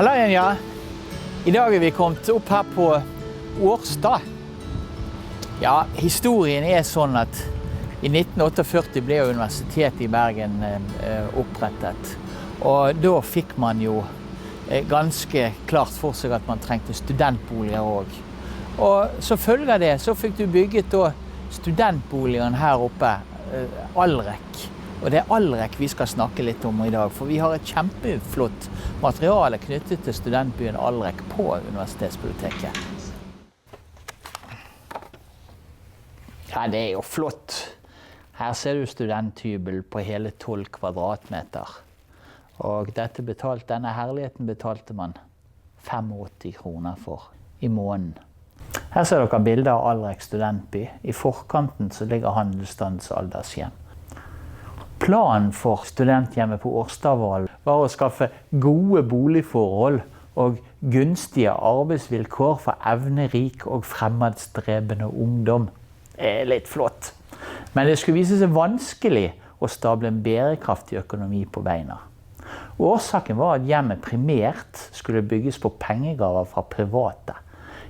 Halla igjen, ja. I dag vi kommet opp her på Årstad. Ja, historien sånn at i 1948 ble Universitetet i Bergen opprettet. Og da fikk man jo ganske klart for seg at man trengte studentboliger også. Og så følger det, så fikk du bygget da studentboligen her oppe, Allrek. Og det Allrek vi skal snakke litt om i dag, for vi har et kjempeflott materiale knyttet til studentbyen Allrek på Universitetsbiblioteket. Ja, det jo flott. Her ser du studenthybel på hele 12 kvadratmeter. Og denne herligheten betalte man 85 kroner for i måneden. Her ser dere bilder av Allrek studentby. I forkanten så ligger Handelsstandens aldershjem. Planen for studenthjemmet på Årstadvalen var å skaffe gode boligforhold og gunstige arbeidsvilkår for evnerik og fremmedstrebende ungdom. Det litt flott. Men det skulle vise seg vanskelig å stable en bærekraftig økonomi på beina. Årsaken var at hjemmet primært skulle bygges på pengegaver fra private.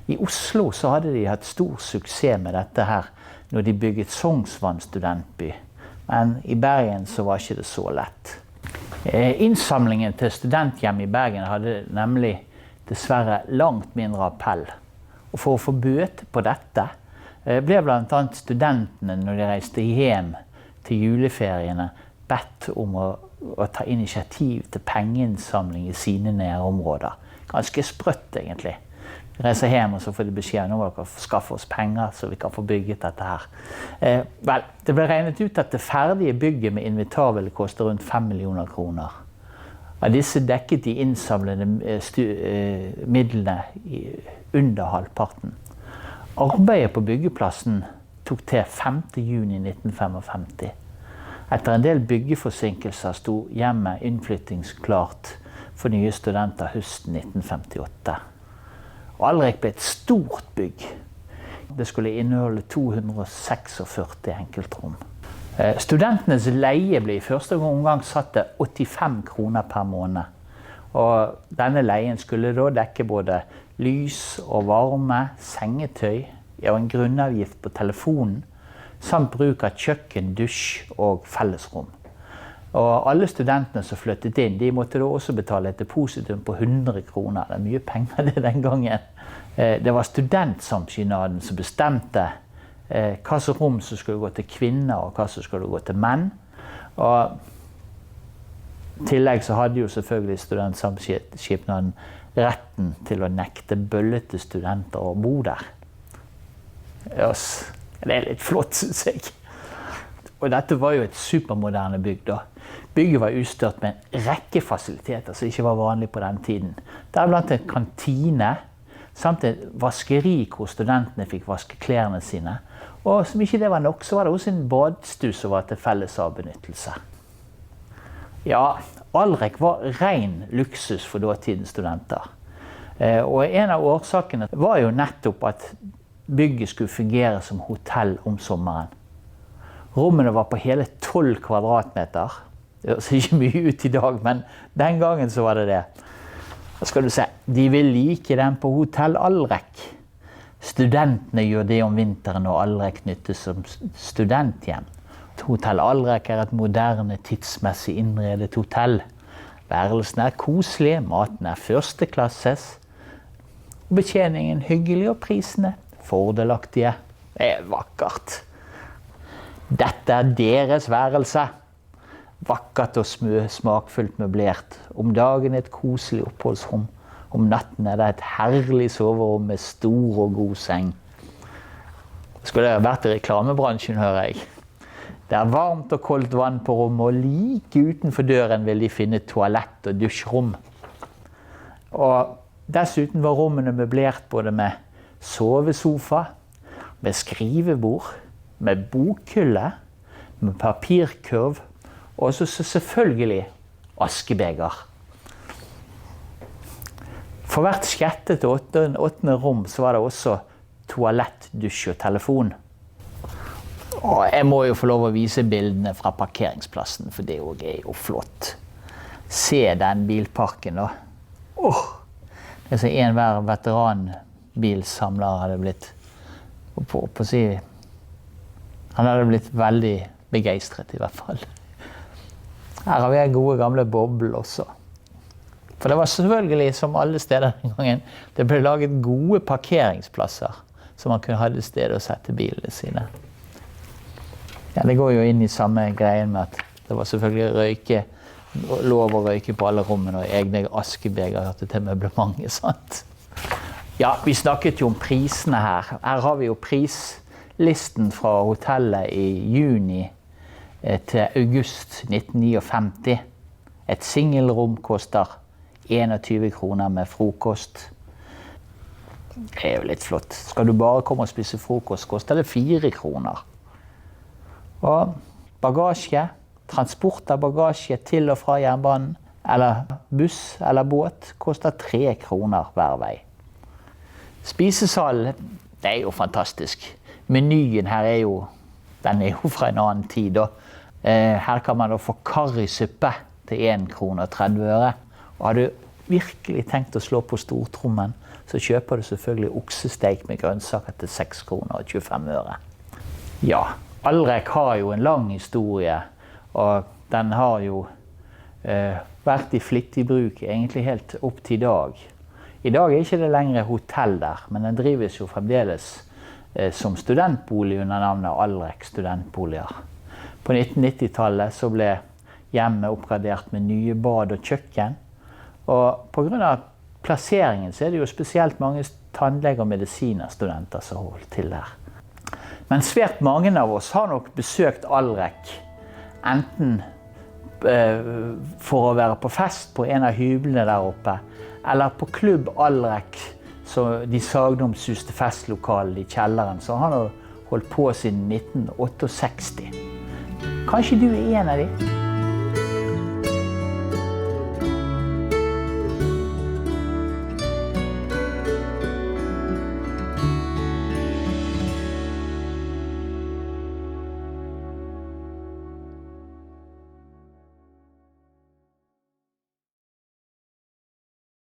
I Oslo så hadde de hatt stor suksess med dette her når de bygget Sognsvann studentby. Men i Bergen så var ikke det så lett. Innsamlingen til studenthjem i Bergen hadde nemlig dessverre langt mindre appell. Og for å få bøte på dette ble blant annet studentene når de reiste hjem til juleferiene bedt om å ta initiativ til pengeinnsamling i sine nærområder. Ganske sprøtt egentlig. De reiser hjem og så får de beskjed om at de skal skaffe oss penger så vi kan få bygget dette her. Vel, det ble regnet ut at det ferdige bygget med invitar ville koste rundt 5 millioner kroner. Av disse dekket de innsamlede midlene under halvparten. Arbeidet på byggeplassen tok til 5. juni 1955. Etter en del byggeforsinkelser sto hjemmet innflyttingsklart for nye studenter høsten 1958. Allrek ble et stort bygg. Det skulle inneholde 246 enkeltrom. Studentenes leie ble i første omgang satt til 85 kroner per måned. Og denne leien skulle da dekke både lys og varme, sengetøy, og en grunnavgift på telefonen, samt bruk av kjøkken, dusj og fellesrom. Og alle studentene som flyttet inn, de måtte da også betale et depositum på 100 kroner. Det mye penger det den gangen. Det var studentsamskipnaden som bestemte hva slags rom som skulle gå til kvinner og hva som skulle gå til menn. Og i tillegg så hadde jo selvfølgelig studentsamskipnaden retten til å nekte bøllete studenter å bo der. Det litt flott, synes jeg. Og dette var jo et supermoderne bygg da. Bygget var utstyrt med en rekke fasiliteter som ikke var vanlig på den tiden. Det blant en kantine, samt et vaskeri hvor studentene fikk vaske klærne sine. Og som ikke det var nok, så var det også en badstue som var til felles avbenyttelse. Ja, Allrek var ren luksus for dåtidens studenter. Og en av årsakene var jo nettopp at bygget skulle fungere som hotell om sommeren. Rommene var på hele 12 kvadratmeter. Det ser ikke mye ut i dag, men den gangen så var det det. Da skal du se, de vil like den på Hotell Allrek. Studentene gjør det om vinteren og Allrek nyttes som studenthjem. Hotell Allrek et moderne, tidsmessig innredet hotell. Værelsene koselige, maten førsteklasses. Betjeningen hyggelig og prisene fordelaktige. Det vakkert. Dette deres værelse. Vakkert og smakfullt møblert. Om dagen et koselig oppholdsrom. Om natten det et herlig soverom med stor og god seng. Skulle det vært i reklamebransjen, hører jeg. Det varmt og koldt vann på rommet, og like utenfor døren vil de finne toalett og dusjrom. Og dessuten var rommene møblert både med sovesofa, med skrivebord, med bokhylle, med papirkurv, og så selvfølgelig askebeger. For hvert sjette til åttende rom så var det også toalett, dusj og telefon. Og jeg må jo få lov å vise bildene fra parkeringsplassen, for det er jo flott. Se den bilparken da. Enhver veteranbilsamler hadde blitt, han hadde blitt veldig begeistret i hvert fall. Her har vi en gode gamle boble også. For det var selvfølgelig, som alle steder den gangen, det ble laget gode parkeringsplasser, så man kunne ha et sted å sette bilene sine. Ja, det går jo inn i samme greien med at det var selvfølgelig lov å røyke på alle rommene, og egne askebeger til møblementet, sant? Ja, vi snakket jo om prisene her. Her har vi jo prislisten fra hotellet i juni til august 1959. Et singelrom koster 21 kroner med frokost. Det er jo litt flott. Skal du bare komme og spise frokost, koster det 4 kroner. Og bagasje, transport av bagasje til og fra jernbanen, eller buss eller båt, koster 3 kroner hver vei. Spisesalen, det er jo fantastisk. Menyen her den er jo fra en annen tid. Her kan man da få karrisuppe til 1 kroner og 30 øre. Og har du virkelig tenkt å slå på stortrommen, så kjøper du selvfølgelig oksesteik med grønnsaker til 6 kroner og 25 øre. Ja, Allrek har jo en lang historie, og den har jo vært i flittig bruk egentlig helt opp til i dag. I dag er ikke det lenger hotell der, men den drives jo fremdeles som studentbolig under navnet Allrek studentboliger. På 1990-tallet så ble hjemmet oppgradert med nye bad og kjøkken. Og på grunn av plasseringen så er det jo spesielt mange tannleger og medisinerstudenter som holder til der. Men svært mange av oss har nok besøkt Allrek, enten for å være på fest på en av hyblene der oppe, eller på klubb Allrek, så de sagnomsuste festlokalet i kjelleren, så har han holdt på siden 1968. Kanskje du er en av de?